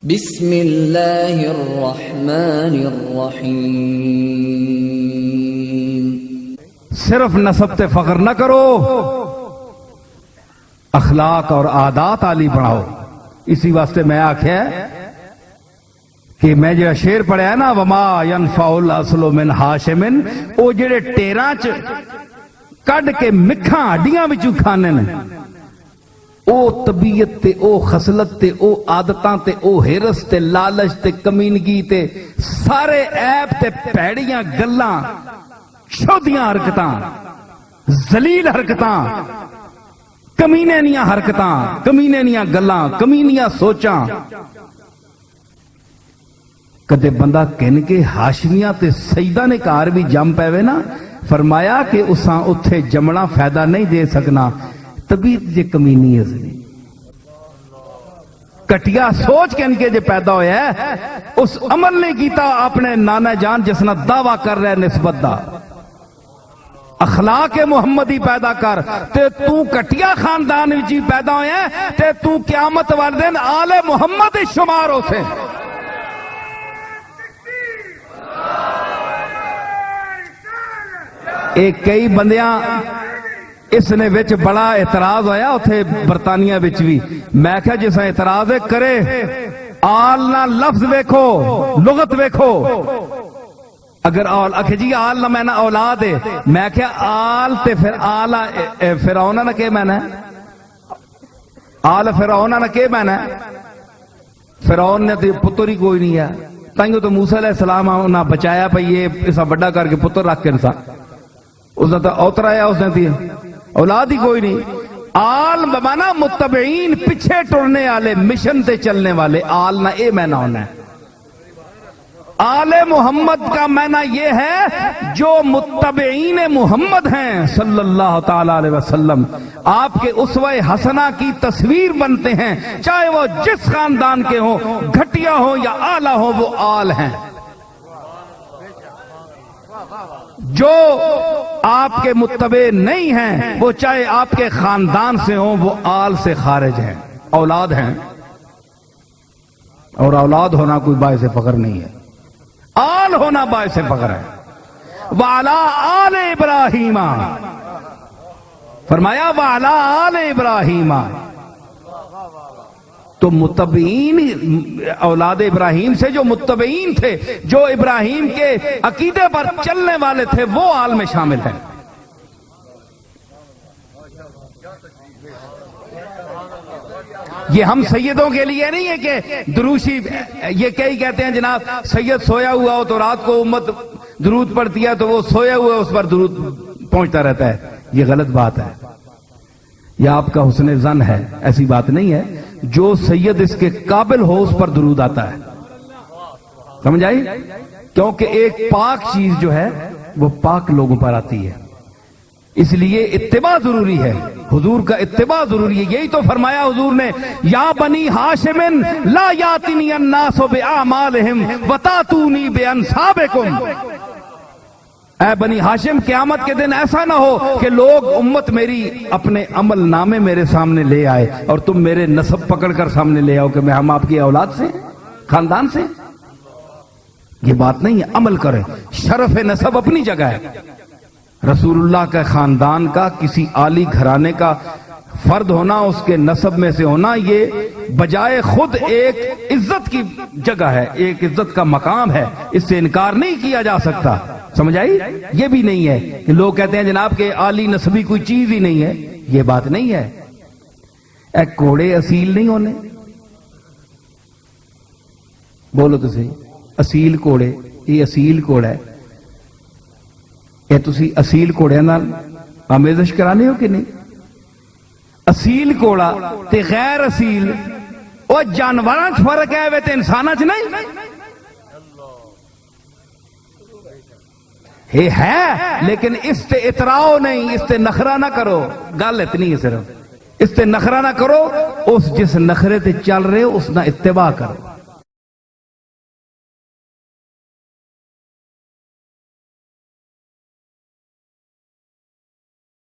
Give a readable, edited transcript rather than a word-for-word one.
بسم اللہ الرحمن الرحیم۔ صرف نسب تے فخر نہ کرو، اخلاق اور عادات عالی بناؤ۔ اسی واسطے میں آکھیا ہے کہ میں جو شعر پڑھیا ہے نا، وما ينفع الاصل من ہاشم، او جڑے ٹیراں چ کڈ کے مکھاں ہڈیاں وچوں کھانے نے، او طبیعت تے او خصلت تے او عادتاں تے او ہرس تے لالچ تے کمینگی تے سارے عیب تے پیڑیاں گلاں، شودیاں حرکتاں، ذلیل حرکتاں، کمینے نیاں حرکتاں، کمینے نیاں گلاں، کمینیاں سوچاں، کدے بندہ کہن کے ہاشمیاں تے سیدہ نے کار بھی جم پے نا، فرمایا کہ اساں اتھے جمنا فائدہ نہیں دے سکنا، طبیعت جے کمینی ہے، کٹیا سوچ کے ان کے جے پیدا ہویا ہے، اس عمل نہیں کیتا اپنے نانا جان جس نہ دعویٰ کر رہے نسبت دا، اخلاق محمدی پیدا کر تے تو کٹیا خاندان وچ پیدا ہویا ہے تے تو قیامت والے دن آل محمد شمار ہو سے۔ ایک کئی بندیاں اس نے وچ بڑا اعتراض ہویا اتھے برطانیہ وچ بھی، میں کہا جیسا اعتراض ہے کرے، آل نہ لفظ ویکھو، لغت ویکھو، اگر آل اکھے جی آل نہ میں نہ اولاد ہے، میں کہا آل تے پھر آل فرعون نہ کہ میں نے آل فرعون نہ کہ میں نے فرعون نے تو پتر ہی کوئی نہیں ہے، تائیوں تو موسیٰ علیہ السلام نہ بچایا پہ یہ اسا بڑا کر کے پتر رکھ کے انسان اس نے تو اوتر آیا، اس نے تھی اولاد ہی کوئی نہیں۔ آل بمانا متبعین، پیچھے ٹرنے والے، مشن تے چلنے والے، آل نہ اے میں نہ ہونا ہے۔ آل محمد کا معنی یہ ہے جو متبعین محمد ہیں صلی اللہ تعالی علیہ وسلم، آپ کے اسوہ حسنہ کی تصویر بنتے ہیں، چاہے وہ جس خاندان کے ہوں، گھٹیا ہوں یا اعلیٰ ہوں، وہ آل ہیں۔ جو آپ کے متبع نہیں ہیں وہ چاہے آپ کے خاندان سے ہوں، وہ آل سے خارج ہیں، اولاد ہیں، اور اولاد ہونا کوئی باعث فخر نہیں ہے، آل ہونا باعث فخر ہے۔ وَعَلَىٰ آلِ ابراہیم، فرمایا وَعَلَىٰ آلِ ابراہیم، تو متبعین اولاد ابراہیم سے جو متبعین تھے، جو ابراہیم کے عقیدے پر چلنے والے تھے، وہ آل میں شامل ہیں۔ یہ ہم سیدوں کے لیے نہیں ہے کہ دروشی، یہ کئی کہتے ہیں جناب سید سویا ہوا ہو تو رات کو امت درود پڑھتی ہے تو وہ سویا ہوا اس پر درود پہنچتا رہتا ہے، یہ غلط بات ہے، یہ آپ کا حسن ظن ہے، ایسی بات نہیں ہے۔ جو سید اس کے قابل ہو اس پر درود آتا ہے، سمجھ آئی؟ کیونکہ ایک پاک چیز جو ہے وہ پاک لوگوں پر آتی ہے، اس لیے اتباع ضروری ہے، حضور کا اتباع ضروری ہے۔ یہی تو فرمایا حضور نے، یا بنی ہاشم لا یاتنی الناس باعمالہم وتاتونی بانسابکم، اے بنی ہاشم قیامت کے دن ایسا نہ ہو کہ لوگ امت میری اپنے عمل نامے میرے سامنے لے آئے اور تم میرے نسب پکڑ کر سامنے لے آؤ کہ میں ہم آپ کی اولاد سے خاندان سے، یہ بات نہیں ہے، عمل کریں۔ شرف نسب اپنی جگہ ہے، رسول اللہ کا خاندان کا کسی عالی گھرانے کا فرد ہونا، اس کے نسب میں سے ہونا، یہ بجائے خود ایک عزت کی جگہ ہے، ایک عزت کا مقام ہے، اس سے انکار نہیں کیا جا سکتا، سمجھ آئی؟ یہ بھی نہیں ہے کہ لوگ کہتے ہیں جناب کہ عالی نسبی کوئی چیز ہی نہیں ہے، یہ بات نہیں ہے۔ اے کوڑے اصیل نہیں ہونے، بولو تو صحیح، اصیل کوڑے، یہ اصیل کوڑا ہے، کہ تسی اصیل کوڑے نال آمیزش کرانے ہو کہ نہیں؟ اصیل کوڑا تے غیر اصیل، وہ جانوراں چ فرق ہے وے تے انساناں چ نہیں ہے، لیکن اس تے اتراؤ نہیں، اس تے نخرہ نہ کرو، گل اتنی ہے صرف، اس تے نخرہ نہ کرو، اس جس نخرے تے چل رہے ہو اس نہ اتباع کرو۔